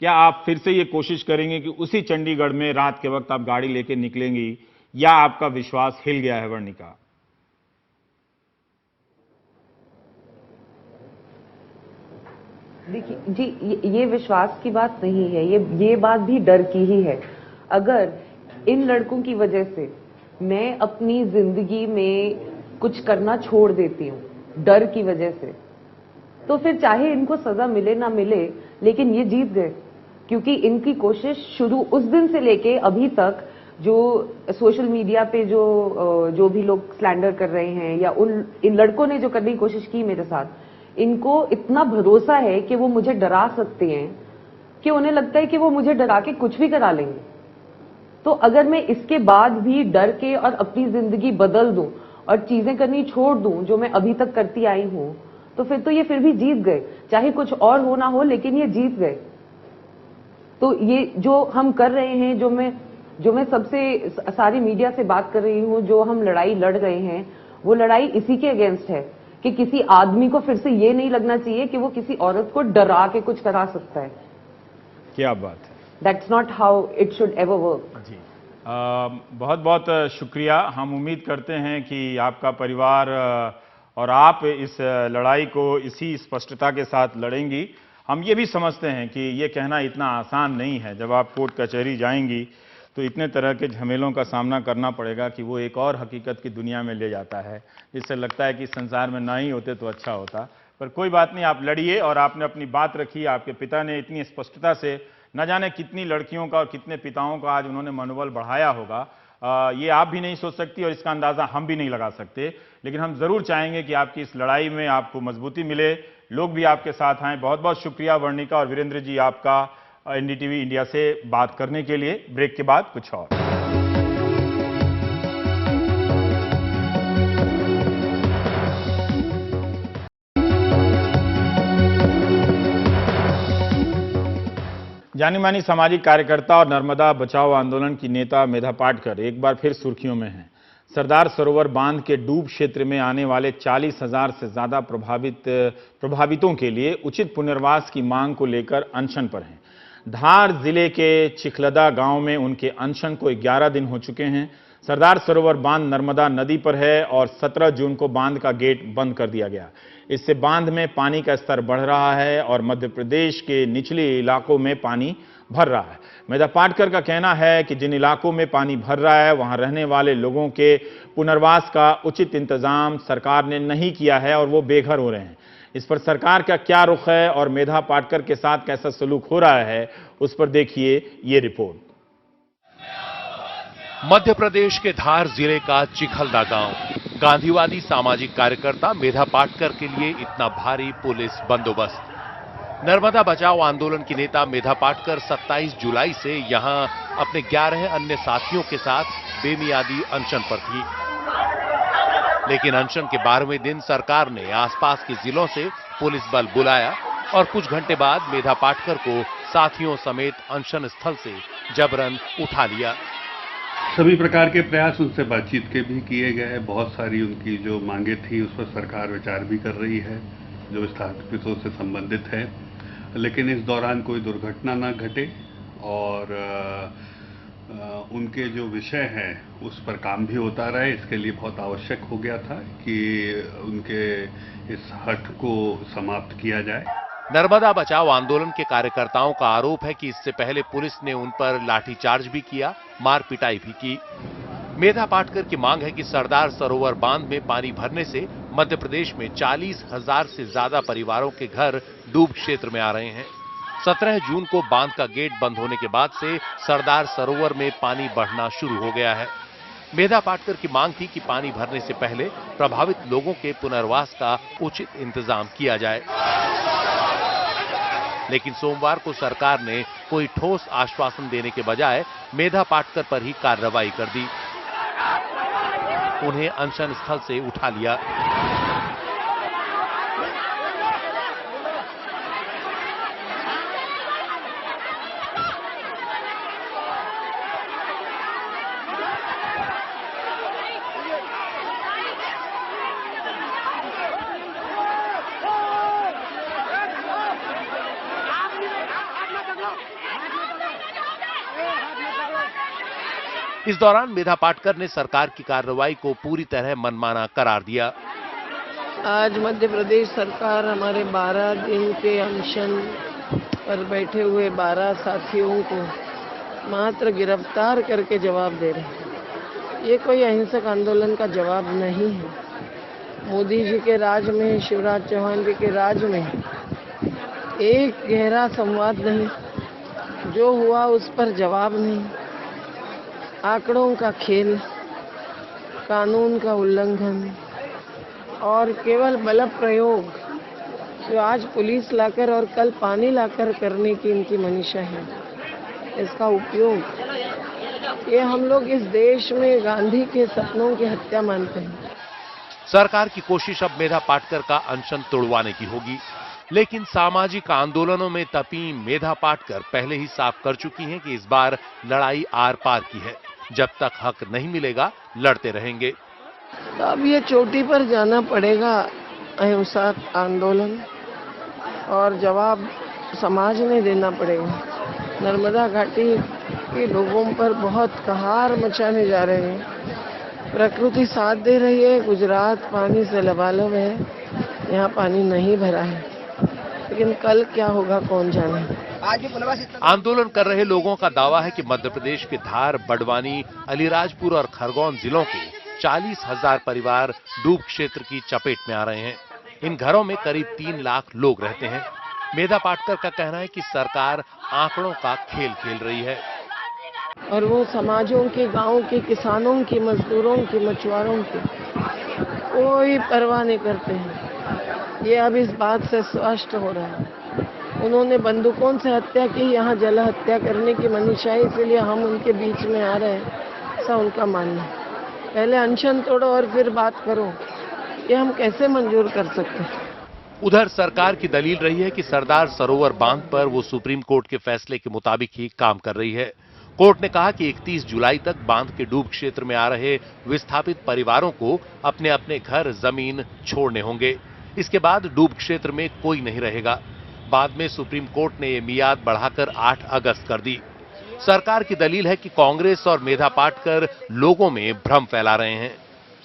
क्या आप फिर से ये कोशिश करेंगे कि उसी चंडीगढ़ में रात के वक्त आप गाड़ी लेके निकलेंगी, या आपका विश्वास हिल गया है वर्णिका? देखिए जी, ये विश्वास की बात नहीं है, ये बात भी डर की ही है। अगर इन लड़कों की वजह से मैं अपनी जिंदगी में कुछ करना छोड़ देती हूँ डर की वजह से, तो फिर चाहे इनको सजा मिले ना मिले, लेकिन ये जीत गए। क्योंकि इनकी कोशिश शुरू उस दिन से लेके अभी तक, जो सोशल मीडिया पे जो भी लोग स्लैंडर कर रहे हैं, या इन लड़कों ने जो करने की कोशिश की मेरे साथ, इनको इतना भरोसा है कि वो मुझे डरा सकते हैं, कि उन्हें लगता है कि वो मुझे डरा के कुछ भी करा लेंगे। तो अगर मैं इसके बाद भी डर के और अपनी जिंदगी बदल दूं और चीजें करनी छोड़ दूं जो मैं अभी तक करती आई हूं, तो फिर तो ये फिर भी जीत गए। चाहे कुछ और हो ना हो, लेकिन ये जीत गए। तो ये जो हम कर रहे हैं, जो मैं सबसे सारी मीडिया से बात कर रही हूं, जो हम लड़ाई लड़ रहे हैं, वो लड़ाई इसी के अगेंस्ट है कि किसी आदमी को फिर से ये नहीं लगना चाहिए कि वो किसी औरत को डरा के कुछ करा सकता है। क्या बात है। That's not how it should ever work. जी, बहुत बहुत शुक्रिया। हम उम्मीद करते हैं कि आपका परिवार और आप इस लड़ाई को इसी स्पष्टता के साथ लड़ेंगी। हम ये भी समझते हैं कि ये कहना इतना आसान नहीं है। जब आप कोर्ट कचहरी जाएंगी तो इतने तरह के झमेलों का सामना करना पड़ेगा कि वो एक और हकीकत की दुनिया में ले जाता है, जिससे लगता है कि संसार में ना ही होते तो अच्छा होता। पर कोई बात नहीं, आप लड़िए, और आपने अपनी बात रखी। आपके पिता ने इतनी स्पष्टता से, न जाने कितनी लड़कियों का और कितने पिताओं का आज उन्होंने मनोबल बढ़ाया होगा, ये आप भी नहीं सोच सकती और इसका अंदाजा हम भी नहीं लगा सकते। लेकिन हम जरूर चाहेंगे कि आपकी इस लड़ाई में आपको मजबूती मिले, लोग भी आपके साथ आए। बहुत बहुत शुक्रिया वर्णिका और वीरेंद्र जी, आपका एनडीटीवी इंडिया से बात करने के लिए। ब्रेक के बाद कुछ और। जानी मानी सामाजिक कार्यकर्ता और नर्मदा बचाओ आंदोलन की नेता मेधा पाटकर एक बार फिर सुर्खियों में हैं। सरदार सरोवर बांध के डूब क्षेत्र में आने वाले 40,000 से ज्यादा प्रभावितों के लिए उचित पुनर्वास की मांग को लेकर अनशन पर हैं। धार जिले के चिखलदा गांव में उनके अनशन को 11 दिन हो चुके हैं। सरदार सरोवर बांध नर्मदा नदी पर है और 17 जून को बांध का गेट बंद कर दिया गया। इससे बांध में पानी का स्तर बढ़ रहा है और मध्य प्रदेश के निचले इलाकों में पानी भर रहा है। मेधा पाटकर का कहना है कि जिन इलाकों में पानी भर रहा है वहां रहने वाले लोगों के पुनर्वास का उचित इंतजाम सरकार ने नहीं किया है और वो बेघर हो रहे हैं। इस पर सरकार का क्या रुख है और मेधा पाटकर के साथ कैसा सलूक हो रहा है, उस पर देखिए ये रिपोर्ट। मध्य प्रदेश के धार जिले का चिखलदा गांव, गांधीवादी सामाजिक कार्यकर्ता मेधा पाटकर के लिए इतना भारी पुलिस बंदोबस्त। नर्मदा बचाओ आंदोलन की नेता मेधा पाटकर 27 जुलाई से यहां अपने 11 अन्य साथियों के साथ बेमियादी अनशन पर थी। लेकिन अनशन के 12वें दिन सरकार ने आसपास के जिलों से पुलिस बल बुलाया और कुछ घंटे बाद मेधा पाटकर को साथियों समेत अनशन स्थल से जबरन उठा लिया। सभी प्रकार के प्रयास उनसे बातचीत के भी किए गए हैं। बहुत सारी उनकी जो मांगे थी उस पर सरकार विचार भी कर रही है जो विस्थापितों से संबंधित है। लेकिन इस दौरान कोई दुर्घटना ना घटे और उनके जो विषय हैं उस पर काम भी होता रहे। इसके लिए बहुत आवश्यक हो गया था कि उनके इस हट को समाप्त किया जाए। नर्मदा बचाओ आंदोलन के कार्यकर्ताओं का आरोप है कि इससे पहले पुलिस ने उन पर लाठीचार्ज भी किया, मार पिटाई भी की। मेधा पाटकर की मांग है कि सरदार सरोवर बांध में पानी भरने से मध्य प्रदेश में 40,000 से ज्यादा परिवारों के घर डूब क्षेत्र में आ रहे हैं। 17 जून को बांध का गेट बंद होने के बाद से सरदार सरोवर में पानी बढ़ना शुरू हो गया है। मेधा पाटकर की मांग थी कि पानी भरने से पहले प्रभावित लोगों के पुनर्वास का उचित इंतजाम किया जाए। लेकिन सोमवार को सरकार ने कोई ठोस आश्वासन देने के बजाय मेधा पाटकर पर ही कार्रवाई कर दी। उन्हें अनशन स्थल से उठा लिया। इस दौरान मेधा पाटकर ने सरकार की कार्रवाई को पूरी तरह मनमाना करार दिया। आज मध्य प्रदेश सरकार हमारे 12 दिन के अनशन पर बैठे हुए 12 साथियों को मात्र गिरफ्तार करके जवाब दे रहे हैं। ये कोई अहिंसक आंदोलन का जवाब नहीं है। मोदी जी के राज में, शिवराज चौहान जी के राज में एक गहरा संवाद नहीं, जो हुआ उस पर जवाब नहीं, आंकड़ों का खेल, कानून का उल्लंघन और केवल बल प्रयोग, जो आज पुलिस लाकर और कल पानी लाकर करने की इनकी मनीषा है, इसका उपयोग ये हम लोग इस देश में गांधी के सपनों की हत्या मानते हैं। सरकार की कोशिश अब मेधा पाटकर का अनशन तोड़वाने की होगी, लेकिन सामाजिक आंदोलनों में तपी मेधा पाटकर पहले ही साफ कर चुकी हैं कि इस बार लड़ाई आर पार की है। जब तक हक नहीं मिलेगा लड़ते रहेंगे। तो अब ये चोटी पर जाना पड़ेगा अहिंसा आंदोलन, और जवाब समाज ने देना पड़ेगा। नर्मदा घाटी के लोगों पर बहुत कहर मचाने जा रहे हैं। प्रकृति साथ दे रही है, गुजरात पानी से लबालब है, यहाँ पानी नहीं भरा है, लेकिन कल क्या होगा कौन जाने। आंदोलन कर रहे लोगों का दावा है कि मध्य प्रदेश के धार, बड़वानी, अलीराजपुर और खरगोन जिलों के 40,000 परिवार डूब क्षेत्र की चपेट में आ रहे हैं। इन घरों में करीब 3 लाख लोग रहते हैं। मेधा पाटकर का कहना है कि सरकार आंकड़ों का खेल खेल रही है और वो समाजों के, गांव के, किसानों की, मजदूरों की, मछुआरों की कोई परवाह नहीं करते हैं। ये अब इस बात से स्पष्ट हो रहा है। उन्होंने बंदूकों से हत्या की, यहाँ जल हत्या करने की मनीषा है, इसलिए हम उनके बीच में आ रहे हैं, ऐसा उनका मानना है। पहले अनशन तोड़ो और फिर बात करो, ये हम कैसे मंजूर कर सकते हैं। उधर सरकार की दलील रही है कि सरदार सरोवर बांध पर वो सुप्रीम कोर्ट के फैसले के मुताबिक ही काम कर रही है। कोर्ट ने कहा कि 31 जुलाई तक बांध के डूब क्षेत्र में आ रहे विस्थापित परिवारों को अपने अपने घर, जमीन छोड़ने होंगे। इसके बाद डूब क्षेत्र में कोई नहीं रहेगा। बाद में सुप्रीम कोर्ट ने यह मियाद बढ़ाकर 8 अगस्त कर दी। सरकार की दलील है कि कांग्रेस और मेधा पाटकर लोगों में भ्रम फैला रहे हैं।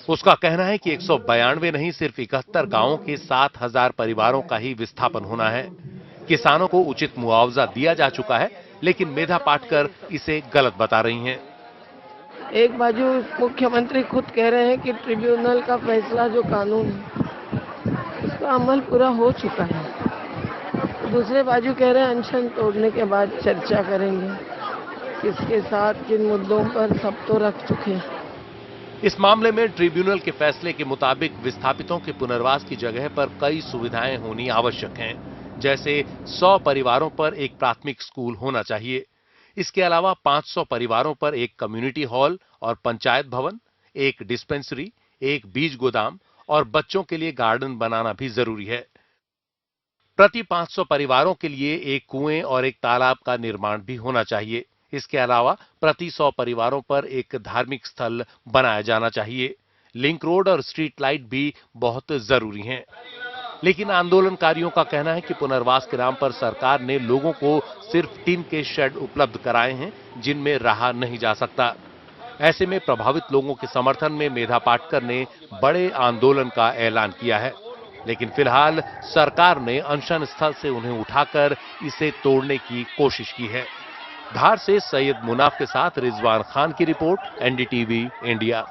उसका कहना है कि 192 नहीं, सिर्फ 71 गांवों के 7,000 परिवारों का ही विस्थापन होना है। किसानों को उचित मुआवजा दिया जा चुका है, लेकिन मेधा पाटकर इसे गलत बता रही हैं। एक बाजू मुख्यमंत्री खुद कह रहे हैं कि ट्रिब्यूनल का फैसला जो कानून है उसका अमल पूरा हो चुका है। दूसरे बाजू कह रहे हैं अनशन तोड़ने के बाद चर्चा करेंगे, किसके साथ, किन मुद्दों पर, सब तो रख चुके हैं। इस मामले में ट्रिब्यूनल के फैसले के मुताबिक विस्थापितों के पुनर्वास की जगह पर कई सुविधाएं होनी आवश्यक हैं, जैसे 100 परिवारों पर एक प्राथमिक स्कूल होना चाहिए। इसके अलावा 500 परिवारों पर एक कम्युनिटी हॉल और पंचायत भवन, एक डिस्पेंसरी, एक बीज गोदाम और बच्चों के लिए गार्डन बनाना भी जरूरी है। प्रति 500 परिवारों के लिए एक कुएं और एक तालाब का निर्माण भी होना चाहिए। इसके अलावा प्रति 100 परिवारों पर एक धार्मिक स्थल बनाया जाना चाहिए। लिंक रोड और स्ट्रीट लाइट भी बहुत जरूरी हैं। लेकिन आंदोलनकारियों का कहना है कि पुनर्वास के नाम पर सरकार ने लोगों को सिर्फ टीन के शेड उपलब्ध कराए हैं, जिनमें रहा नहीं जा सकता। ऐसे में प्रभावित लोगों के समर्थन में मेधा पाटकर ने बड़े आंदोलन का ऐलान किया है, लेकिन फिलहाल सरकार ने अनशन स्थल से उन्हें उठाकर इसे तोड़ने की कोशिश की है। धार से सैयद मुनाफ के साथ रिजवान खान की रिपोर्ट, एनडीटीवी इंडिया।